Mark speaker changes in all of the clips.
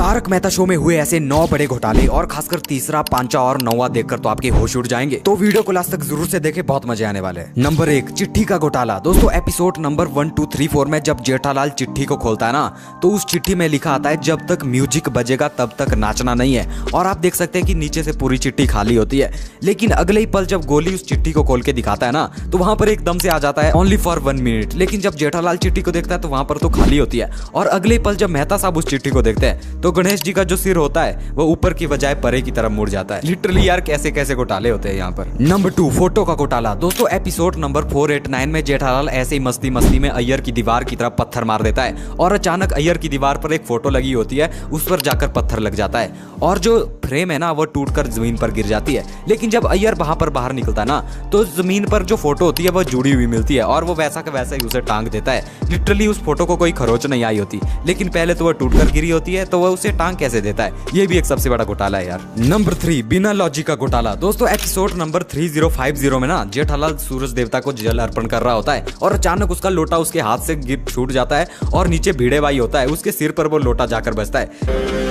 Speaker 1: Tarak Mehta show में हुए ऐसे 9 बड़े घोटाले और खासकर तीसरा, पांचवा और 9वां देखकर तो आपके होश उड़ जाएंगे। तो वीडियो को लास्ट तक जरूर से देखें, बहुत मजे आने वाले हैं। नंबर 1, चिट्ठी का घोटाला। दोस्तों एपिसोड नंबर 1, 2, 3, 4 में जब जेठालाल चिट्ठी को खोलता है ना, तो उस चिट्ठी में लिखा आता है जब तक म्यूजिक बजेगा तब तक नाचना नहीं है। और आप देख सकते हैं कि नीचे से पूरी चिट्ठी खाली होती है। लेकिन अगले ही पल जब गोली उस चिट्ठी को खोल के दिखाता है ना, तो वहां पर एकदम से आ जाता है ओनली फॉर 1 मिनट। लेकिन जब जेठालाल चिट्ठी को देखता है तो वहां पर तो खाली होती है। और अगले पल जब मेहता साहब उस चिट्ठी को देखते हैं तो गणेश जी का जो सिर होता है वो ऊपर की बजाय परे की तरफ मुड़ जाता है। लिटरली यार कैसे कैसे घोटाले होते हैं यहाँ पर। नंबर 2, फोटो का घोटाला। दोस्तों एपिसोड नंबर 489 में जेठालाल ऐसे ही मस्ती मस्ती में अय्यर की दीवार की तरफ पत्थर मार देता है और अचानक अय्यर की दीवार पर एक फोटो लगी होती है, उस पर जाकर पत्थर लग जाता है और जो फ्रेम है ना वो टूटकर जमीन पर गिर जाती है। लेकिन जब अय्यर वहां पर बाहर निकलता है ना, तो जमीन पर जो फोटो होती है वो जुड़ी हुई मिलती है और वो वैसा का वैसा ही उसे टांग देता है। लिटरली उस फोटो को कोई खरोच नहीं आई होती, लेकिन पहले तो वो टूटकर गिरी होती है, तो वो उसे टांग कैसे देता है। ये भी एक सबसे बड़ा घोटाला है यार। नंबर 3, बिना लॉजिक का घोटाला। दोस्तों एपिसोड नंबर 3050 में ना जेठालाल सूरज देवता को जल अर्पण कर रहा होता है और अचानक उसका लोटा उसके हाथ से गिर छूट जाता है और नीचे भिड़े भाई होता है, उसके सिर पर वो लोटा जाकर बजता है।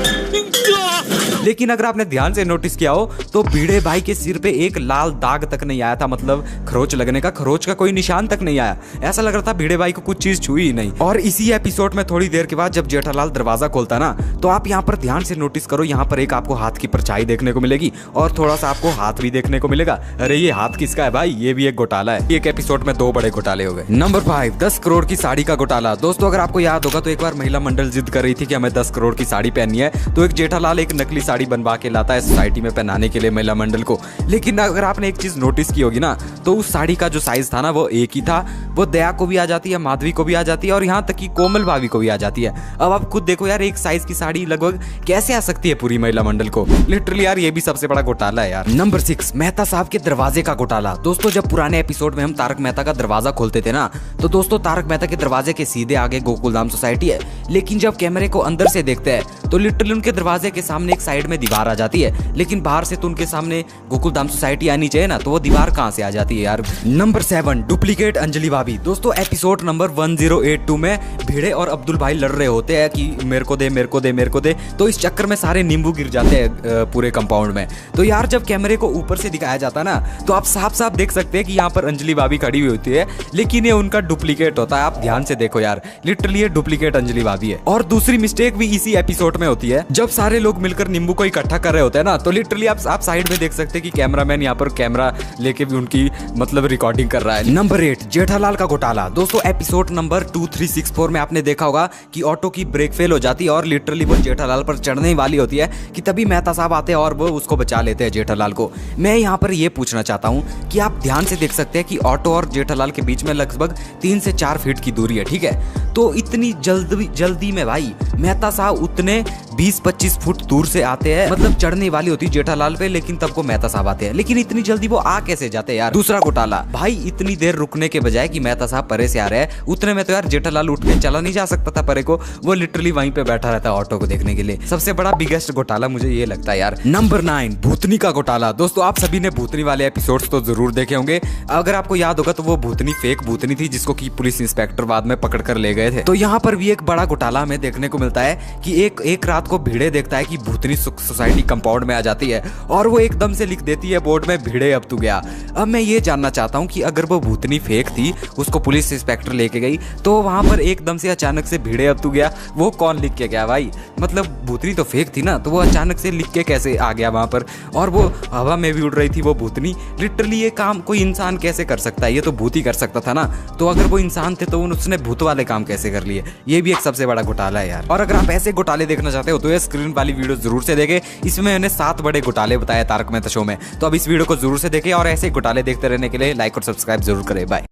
Speaker 1: लेकिन अगर आपने ध्यान से नोटिस किया हो तो भिड़े भाई के सिर पे एक लाल दाग तक नहीं आया था, मतलब खरोच लगने का, खरोच का कोई निशान तक नहीं आया। ऐसा लग रहा था भिड़े भाई को कुछ चीज छुई ही नहीं। और इसी एपिसोड में थोड़ी देर के बाद जब जेठालाल दरवाजा खोलता ना, तो आप यहाँ पर ध्यान से नोटिस करो, यहाँ पर एक आपको हाथ की परछाई देखने को मिलेगी और थोड़ा सा आपको हाथ भी देखने को मिलेगा। अरे ये हाथ किसका है भाई? ये भी एक घोटाला है। एक एपिसोड में 2 बड़े घोटाले हो गए। नंबर 5, 10 करोड़ की साड़ी का घोटाला। दोस्तों अगर आपको याद होगा तो एक बार महिला मंडल जिद कर रही थी कि हमें 10 करोड़ की साड़ी पहननी है, तो एक जेठालाल एक नकली साड़ी बनवा के लाता है सोसाइटी में पहनाने के लिए महिला मंडल को। लेकिन अगर आपने एक चीज नोटिस की होगी ना, तो उस साड़ी का जो साइज था ना वो एक ही था। वो दया को भी आ जाती है, माधवी को भी आ जाती है और यहाँ तक कि कोमल भाभी को भी आ जाती है। अब आप खुद देखो यार, एक साइज की साड़ी लगभग कैसे आ सकती है पूरी महिला मंडल को। लिटरली यार ये भी सबसे बड़ा घोटाला है यार। नंबर 6, मेहता साहब के दरवाजे का घोटाला। दोस्तों जब पुराने एपिसोड में हम तारक मेहता का दरवाजा खोलते थे ना, तो दोस्तों तारक मेहता के दरवाजे के सीधे आगे गोकुलधाम सोसाइटी है। लेकिन जब कैमरे को अंदर से देखते हैं तो लिटरली उनके दरवाजे के सामने एक साइड में दीवार आ जाती है, लेकिन बाहर से तो उनके सामने गोकुलधाम सोसाइटी आनी चाहिए ना, तो वो दीवार कहां से आ जाती है यार। नंबर 7, डुप्लीकेट अंजलि भाभी। दोस्तों एपिसोड नंबर 1082 में भिड़े और अब्दुल भाई लड़ रहे होते हैं कि मेरे को दे मेरे को दे मेरे को दे, तो इस चक्कर में सारे नींबू गिर जाते हैं पूरे कंपाउंड में। तो यार जब कैमरे को ऊपर से दिखाया जाता है ना, तो आप साफ साफ देख सकते हैं कि यहाँ पर अंजलि भाभी खड़ी हुई होती है, लेकिन ये उनका डुप्लीकेट होता है। आप ध्यान से देखो यार, लिटरली ये डुप्लीकेट अंजलि भाभी है। और दूसरी मिस्टेक भी इसी एपिसोड में होती है, जब सारे लोग मिलकर नींबू को इकट्ठा कर रहे होते हैं ना, तो लिटरली आप साइड में देख सकते हैं कि कैमरामैन यहाँ पर कैमरा लेके भी उनकी मतलब रिकॉर्डिंग कर रहा है। नंबर 8, जेठालाल का घोटाला। दोस्तों एपिसोड नंबर 2364 में आपने देखा होगा कि ऑटो की ब्रेक फेल हो जाती है और लिटरली वो जेठालाल पर चढ़ने ही वाली होती है कि तभी मेहता साहब आते हैं और वो उसको बचा लेते हैं जेठालाल को। मैं यहाँ पर ये पूछना चाहता हूँ कि आप ध्यान से देख सकते हैं कि ऑटो और जेठालाल के बीच में लगभग 3 से 4 फीट की दूरी है, ठीक है। तो इतनी जल्दी में भाई मेहता साहब उतने 20-25 फुट दूर से आते हैं, मतलब चढ़ने वाली होती है जेठालाल पे, लेकिन तब को मेहता साहब आते हैं। लेकिन इतनी जल्दी वो आ कैसे जाते हैं यार? दूसरा घोटाला, भाई इतनी देर रुकने के बजाय कि मेहता साहब परे से आ रहे हैं, उतने में तो यार जेठालाल उठ के चला नहीं जा सकता था परे को, वो लिटरली वहीं पे बैठा रहता है ऑटो को देखने के लिए। सबसे बड़ा बिगेस्ट घोटाला मुझे ये लगता है यार। नंबर 9, भूतनी का घोटाला। दोस्तों आप सभी ने भूतनी वाले एपिसोड्स तो जरूर देखे होंगे। अगर आपको याद होगा तो वो भूतनी फेक भूतनी थी जिसको कि पुलिस इंस्पेक्टर बाद में पकड़ कर ले गए थे। तो यहाँ पर भी एक बड़ा घोटाला हमें देखने को मिलता है कि एक रात को भिड़े देखता है कि भूतनी सोसाइटी कंपाउंड में आ जाती है और वो एकदम से लिख देती है बोर्ड में, भिड़े अब तू गया। अब मैं ये जानना चाहता हूँ कि अगर वो भूतनी फेक थी, उसको पुलिस इंस्पेक्टर लेके गई, तो वहां पर एकदम से अचानक से भिड़े अब तू गया वो कौन लिख के गया भाई? मतलब भूतनी तो फेक थी ना, तो वो अचानक से लिख के कैसे आ गया वहां पर? और वो हवा में भी उड़ रही थी वो भूतनी। लिटरली ये काम कोई इंसान कैसे कर सकता है? ये तो भूत ही कर सकता था ना। तो अगर वो इंसान थे तो उसने भूत वाले काम कैसे कर लिए? ये भी एक सबसे बड़ा घोटाला है यार। और अगर आप ऐसे घोटाले देखना चाहते हो तो ये स्क्रीन वाली वीडियो जरूर से देखें। इसमें मैंने 7 बड़े घोटाले बताए तारक मेहता शो में, तो अब इस वीडियो को जरूर से देखें और ऐसे घोटाले देखते रहने के लिए लाइक और सब्सक्राइब जरूर करें। बाय।